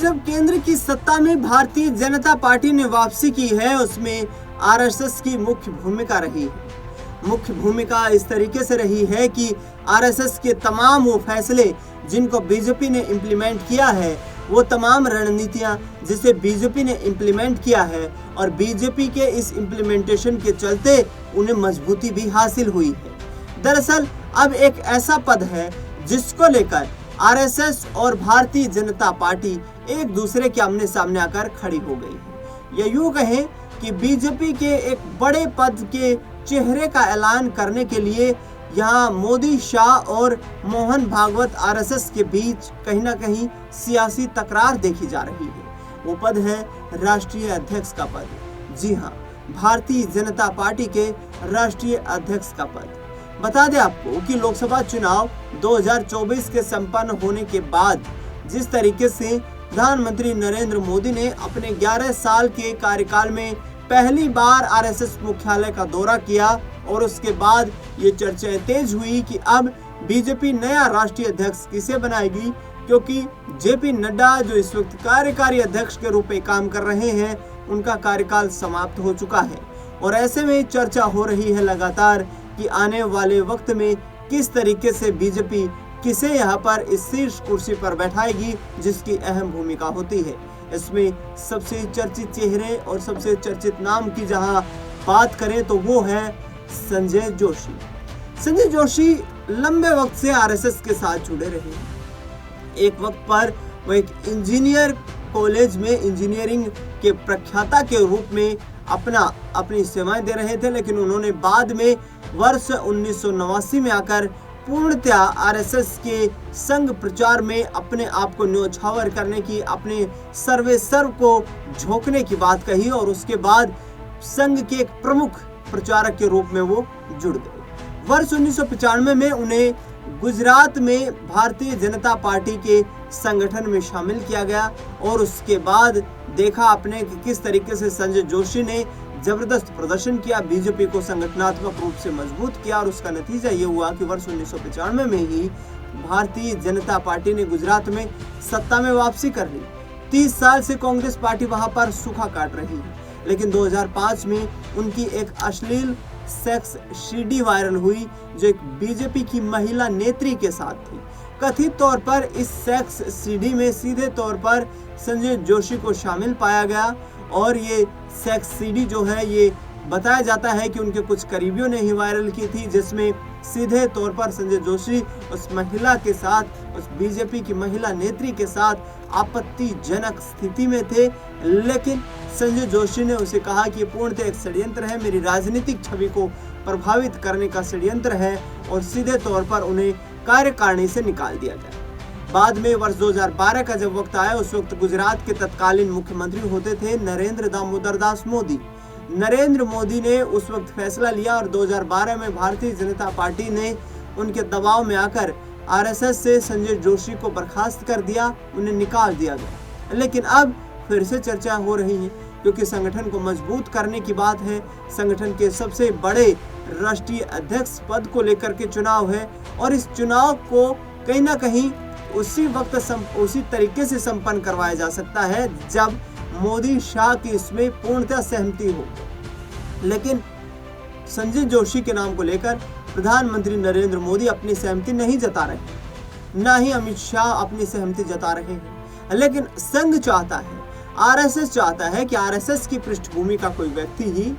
जब केंद्र की सत्ता में भारतीय जनता पार्टी ने वापसी की है, उसमें आरएसएस की मुख्य भूमिका रही है। मुख्य भूमिका इस तरीके से रही है कि आरएसएस के तमाम वो फैसले जिनको बीजेपी ने इम्प्लीमेंट किया है, वो तमाम रणनीतियां जिसे बीजेपी ने इम्प्लीमेंट किया है, और बीजेपी के इस इम्प्लीमेंटेशन के चलते उन्हें मजबूती भी हासिल हुई है। दरअसल अब एक ऐसा पद है जिसको लेकर आरएसएस और भारतीय जनता पार्टी एक दूसरे के आमने सामने आकर खड़ी हो गई है। या यूं कहें कि बीजेपी के एक बड़े पद के चेहरे का ऐलान करने के लिए यहाँ मोदी, शाह और मोहन भागवत आरएसएस के बीच कहीं ना कहीं सियासी तकरार देखी जा रही है। वो पद है राष्ट्रीय अध्यक्ष का पद। जी हाँ, भारतीय जनता पार्टी के राष्ट्रीय अध्यक्ष का पद। बता दें आपको कि लोकसभा चुनाव 2024 के संपन्न होने के बाद जिस तरीके से प्रधानमंत्री नरेंद्र मोदी ने अपने 11 साल के कार्यकाल में पहली बार आरएसएस मुख्यालय का दौरा किया, और उसके बाद ये चर्चाएं तेज हुई कि अब बीजेपी नया राष्ट्रीय अध्यक्ष किसे बनाएगी, क्योंकि जेपी नड्डा जो इस वक्त कार्यकारी अध्यक्ष के रूप में काम कर रहे हैं, उनका कार्यकाल समाप्त हो चुका है। और ऐसे में चर्चा हो रही है लगातार कि आने वाले वक्त में किस तरीके से बीजेपी किसे यहाँ पर इस शीर्ष कुर्सी पर बैठाएगी, जिसकी अहम भूमिका होती है। इसमें सबसे चर्चित चेहरे और सबसे चर्चित नाम की जहाँ बात करें तो वो है संजय जोशी। संजय जोशी लंबे वक्त से आरएसएस के साथ जुड़े रहे। एक वक्त पर वो एक इंजीनियर कॉलेज में इंजीनियरिंग के प्रख्याता के रूप में अपनी सेवाएं दे रहे थे, लेकिन उन्होंने बाद में वर्ष 1989 में आकर पूर्णतया आरएसएस के संघ प्रचार में अपने आप को न्योछावर करने की, अपने सर्वे सर्व को झोंकने की बात कही, और उसके बाद संघ के एक प्रमुख प्रचारक के रूप में वो जुड़ गए। वर्ष 1995 में उन्हें गुजरात में भारतीय जनता पार्टी के संगठन में शामिल किया गया, और उसके बाद देखा आपने कि किस तरीके से संजय जोशी ने जबरदस्त प्रदर्शन किया, बीजेपी को संगठनात्मक रूप से मजबूत किया, और उसका नतीजा ये हुआ कि वर्ष 1995 में ही भारतीय जनता पार्टी ने गुजरात में सत्ता में वापसी कर ली। 30 साल से कांग्रेस पार्टी वहां पर सूखा काट रही है, लेकिन 2005 में उनकी एक अश्लील सेक्स सीडी वायरल हुई, जो एक बीजेपी की महिला नेत्री के साथ थी। कथित तौर पर इस सेक्स सीडी में सीधे तौर पर संजय जोशी को शामिल पाया गया, और ये सेक्स सीडी जो है ये बताया जाता है कि उनके कुछ करीबियों ने ही वायरल की थी, जिसमें सीधे तौर पर संजय जोशी उस महिला के साथ, उस बीजेपी की महिला नेत्री के साथ आपत्तिजनक स्थिति में थे। लेकिन संजय जोशी ने उसे कहा कि पूर्णतः एक षड्यंत्र है, मेरी राजनीतिक छवि को प्रभावित करने का षड्यंत्र है, और सीधे तौर पर उन्हें कार्यकारिणी से निकाल दिया गया। बाद में वर्ष 2012 का जब वक्त आया, उस वक्त गुजरात के तत्कालीन मुख्यमंत्री होते थे नरेंद्र दामोदर दास मोदी। नरेंद्र मोदी ने उस वक्त फैसला लिया, और 2012 में भारतीय जनता पार्टी ने उनके दबाव में आकर आरएसएस से संजय जोशी को बर्खास्त कर दिया, उन्हें निकाल दिया गया। लेकिन अब फिर से चर्चा हो रही है, क्योंकि संगठन को मजबूत करने की बात है, संगठन के सबसे बड़े राष्ट्रीय अध्यक्ष पद को लेकर के चुनाव है, और इस चुनाव को कहीं ना कहीं उसी वक्त उसी तरीके से संपन्न करवाया जा सकता है जब मोदी शाह की इसमें पूर्णतः सहमति हो। लेकिन संजय जोशी के नाम को लेकर प्रधानमंत्री नरेंद्र मोदी अपनी सहमति नहीं जता रहे, ना ही अमित शाह अपनी सहमति जता रहे हैं। लेकिन संघ चाहता है, आरएसएस चाहता है कि आरएसएस की पृष्ठभूमि का कोई व्यक्ति ही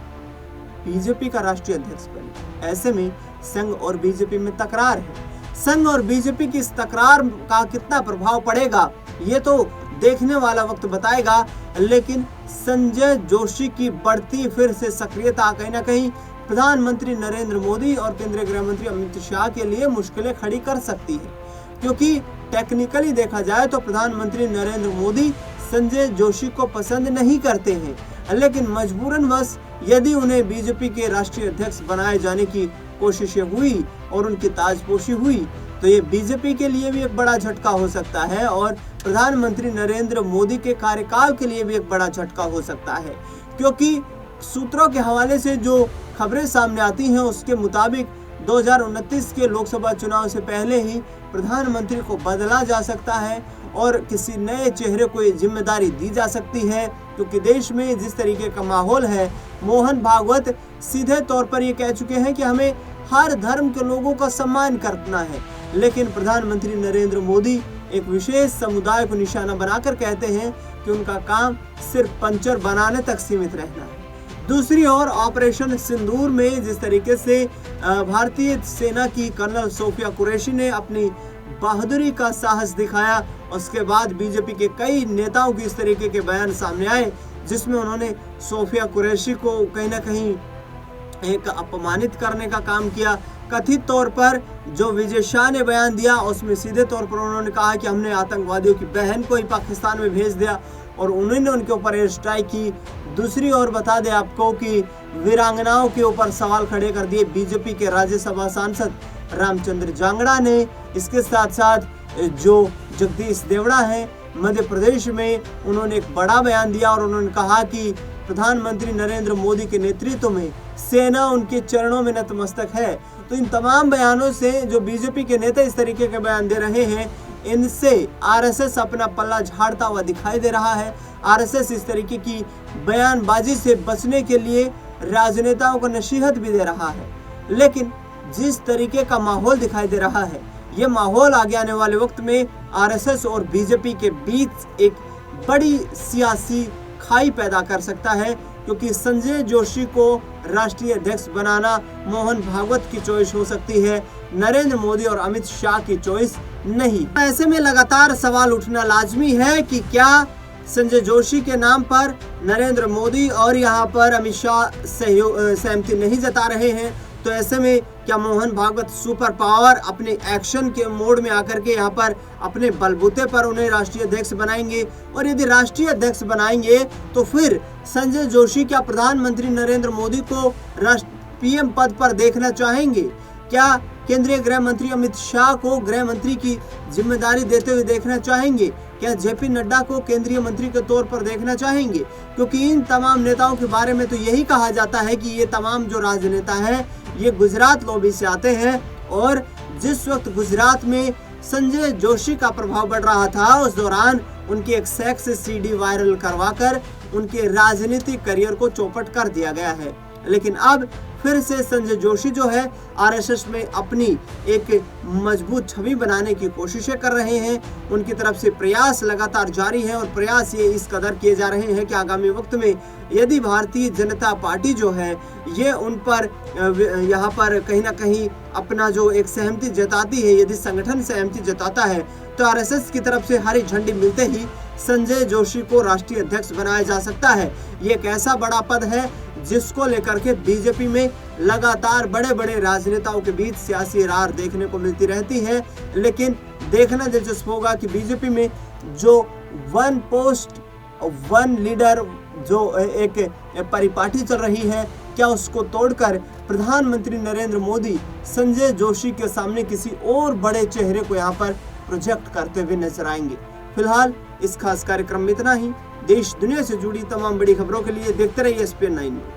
बीजेपी का राष्ट्रीय अध्यक्ष बने। ऐसे में संघ और बीजेपी में तकरार है। संघ और बीजेपी की इस तकरार का कितना प्रभाव पड़ेगा, ये तो देखने वाला वक्त बताएगा। लेकिन संजय जोशी की बढ़ती फिर से सक्रियता कहीं ना कहीं प्रधानमंत्री नरेंद्र मोदी और केंद्रीय गृह मंत्री अमित शाह के लिए मुश्किलें खड़ी कर सकती है, क्योंकि टेक्निकली देखा जाए तो प्रधानमंत्री नरेंद्र मोदी संजय जोशी को पसंद नहीं करते हैं, लेकिन मजबूरन वश यदि उन्हें बीजेपी के राष्ट्रीय अध्यक्ष बनाए जाने की कोशिशें हुई और उनकी ताजपोशी हुई, तो ये बीजेपी के लिए भी एक बड़ा झटका हो सकता है, और प्रधानमंत्री नरेंद्र मोदी के कार्यकाल के लिए भी एक बड़ा झटका हो सकता है। क्योंकि सूत्रों के हवाले से जो खबरें सामने आती हैं, उसके मुताबिक 2029 के लोकसभा चुनाव से पहले ही प्रधानमंत्री को बदला जा सकता है, और किसी नए चेहरे को ये जिम्मेदारी दी जा सकती है, क्योंकि देश में जिस तरीके का माहौल है, मोहन भागवत सीधे तौर पर ये कह चुके हैं कि हमें हर धर्म के लोगों का सम्मान करना है। लेकिन प्रधानमंत्री नरेंद्र मोदी एक विशेष समुदाय को निशाना बनाकर कहते हैं कि उनका काम सिर्फ पंचर बनाने तक सीमित रहना है। दूसरी ओर ऑपरेशन सिंदूर में जिस तरीके से भारतीय सेना की कर्नल सोफिया कुरैशी ने अपनी बहादुरी का साहस दिखाया, उसके बाद बीजेपी के कई नेताओं की इस तरीके के बयान सामने आए, जिसमें उन्होंने सोफिया कुरैशी को कहीं ना कहीं एक अपमानित करने का काम किया। कथित तौर पर जो विजय शाह ने बयान दिया उसमें सीधे तौर पर उन्होंने कहा कि हमने आतंकवादियों की बहन को ही पाकिस्तान में भेज दिया और उन्होंने उनके ऊपर एयर स्ट्राइक की। दूसरी ओर बता दें आपको कि वीरांगनाओं के ऊपर सवाल खड़े कर दिए बीजेपी के राज्यसभा सांसद रामचंद्र जांगड़ा ने। इसके साथ साथ जो जगदीश देवड़ा है मध्य प्रदेश में, उन्होंने एक बड़ा बयान दिया और उन्होंने कहा कि प्रधानमंत्री नरेंद्र मोदी के नेतृत्व में सेना उनके चरणों में नतमस्तक है। तो इन तमाम बयानों से जो बीजेपी के नेता इस तरीके के बयान दे रहे हैं, इनसे आरएसएस अपना पल्ला झाड़ता हुआ दिखाई दे रहा है। आरएसएस इस तरीके की बयानबाजी से बचने के लिए राजनेताओं को नसीहत भी दे रहा है। लेकिन जिस तरीके का माहौल दिखाई दे रहा है, ये माहौल आगे आने वाले वक्त में आरएसएस और बीजेपी के बीच एक बड़ी सियासी खाई पैदा कर सकता है, क्योंकि संजय जोशी को राष्ट्रीय अध्यक्ष बनाना मोहन भागवत की चॉइस हो सकती है, नरेंद्र मोदी और अमित शाह की चॉइस नहीं। ऐसे में लगातार सवाल उठना लाजमी है कि क्या संजय जोशी के नाम पर नरेंद्र मोदी और यहाँ पर अमित शाह सहमति नहीं जता रहे हैं, तो ऐसे में क्या मोहन भागवत सुपर पावर अपने एक्शन के मोड में आकर के यहाँ पर अपने बलबूते पर उन्हें राष्ट्रीय अध्यक्ष बनाएंगे? और यदि राष्ट्रीय अध्यक्ष बनाएंगे तो फिर संजय जोशी क्या प्रधानमंत्री नरेंद्र मोदी को पीएम पद पर देखना चाहेंगे? क्या केंद्रीय गृह मंत्री अमित शाह को गृह मंत्री की जिम्मेदारी देते हुए देखना चाहेंगे? क्या जेपी नड्डा को केंद्रीय मंत्री के तौर पर देखना चाहेंगे? क्योंकि इन तमाम नेताओं के बारे में तो यही कहा जाता है कि ये तमाम जो राजनेता हैं ये गुजरात लॉबी से आते हैं, और जिस वक्त गुजरात में संजय जोशी का प्रभाव बढ़ रहा था, उस दौरान उनकी एक सेक्स सीडी वायरल करवाकर उनके राजनीतिक करियर को चौपट कर दिया गया है। लेकिन अब फिर से संजय जोशी जो है आरएसएस में अपनी एक मजबूत छवि बनाने की कोशिशें कर रहे हैं। उनकी तरफ से प्रयास लगातार जारी है और प्रयास ये इस कदर किए जा रहे हैं कि आगामी वक्त में यदि भारतीय जनता पार्टी जो है ये उन पर यहाँ पर कहीं ना कहीं अपना जो एक सहमति जताती है, यदि संगठन सहमति जताता है, तो आरएसएस की तरफ से हरी झंडी मिलते ही संजय जोशी को राष्ट्रीय अध्यक्ष बनाया जा सकता है। ये एक ऐसा बड़ा पद है जिसको लेकर के बीजेपी में लगातार बड़े बड़े राजनेताओं के बीच सियासी रार देखने को मिलती रहती है। लेकिन देखना दिलचस्प होगा कि बीजेपी में जो वन पोस्ट वन लीडर जो एक परिपाटी चल रही है, क्या उसको तोड़कर प्रधानमंत्री नरेंद्र मोदी संजय जोशी के सामने किसी और बड़े चेहरे को यहाँ पर प्रोजेक्ट करते हुए नजर आएंगे। फिलहाल इस खास कार्यक्रम में इतना ही। देश दुनिया से जुड़ी तमाम बड़ी खबरों के लिए देखते रहिए SPN9।